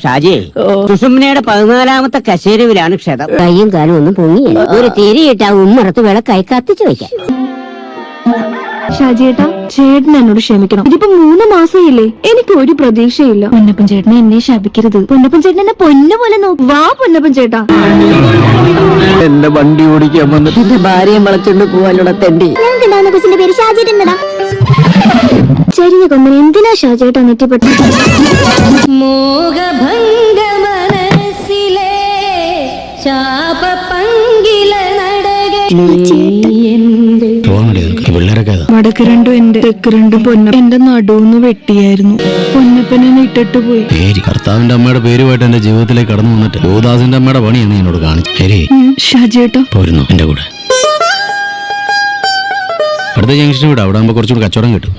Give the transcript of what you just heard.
ഷാജി, സുഷുമ്നയുടെ 14ാമത്തെ കശേരുവിലാണ് ക്ഷതം. കയ്യും കാലും ഒന്നും പൊങ്ങിയില്ല. ഒരു തിരിയിട്ട് ആ ഉമ്മറത്ത് വിളക്കായി കത്തിച്ചു വെക്കാം. ഷാജിയേട്ടാ, ചേട്ടൻ എന്നോട് ക്ഷമിക്കണം. ഇതിപ്പോ 3 മാസമില്ലേ, എനിക്ക് ഒരു പ്രതീക്ഷയില്ല. പൊന്നപ്പൻ ചേട്ടനെ എന്നെ ശപിക്കരുത്. പൊന്നപ്പൻ ചേട്ടൻ എന്നെ പൊന്നു പോലെ നോക്കും. വാ പൊന്നപ്പൻ ചേട്ടാ. എന്റെ വണ്ടി ഓടിക്കാൻ വന്നിട്ട് എന്റെ ഭാര്യയെ വളച്ചുകൊണ്ട് പോവാനുള്ള തെണ്ടി. ഞങ്ങൾക്കുണ്ടാവുന്ന കൊച്ചിന്റെ പേര് ഷാജിയേട്ടനടാ. ചെറിയ കൊമ്പൻ എന്തിനാ ഷാജിയേട്ടാ നെറ്റിപ്പെട്ടു? മോഹഭംഗ മനസ്സിലെ ശാപപങ്കില വടക്ക് രണ്ടും എന്റെ, തെക്ക് രണ്ടും പൊന്നപ്പൻ. എന്റെ നടുവൊന്ന് വെട്ടിയായിരുന്നു. പൊന്നപ്പനെ ഇട്ടിട്ട് പോയി. ഭർത്താവിന്റെ അമ്മയുടെ പേരുമായിട്ട് എന്റെ ജീവിതത്തിലേക്ക് കടന്നു വന്നിട്ട് യുവദാസിന്റെ അമ്മയുടെ പണിയാണ് എന്നോട് കാണിച്ചു. ഷാജിയേട്ടാ പോരുന്നു എന്റെ കൂടെ. അടുത്ത ജംഗ്ഷന് വിടാം, അവിടെ ആകുമ്പോ കുറച്ചുകൂടി കച്ചവടം കിട്ടും.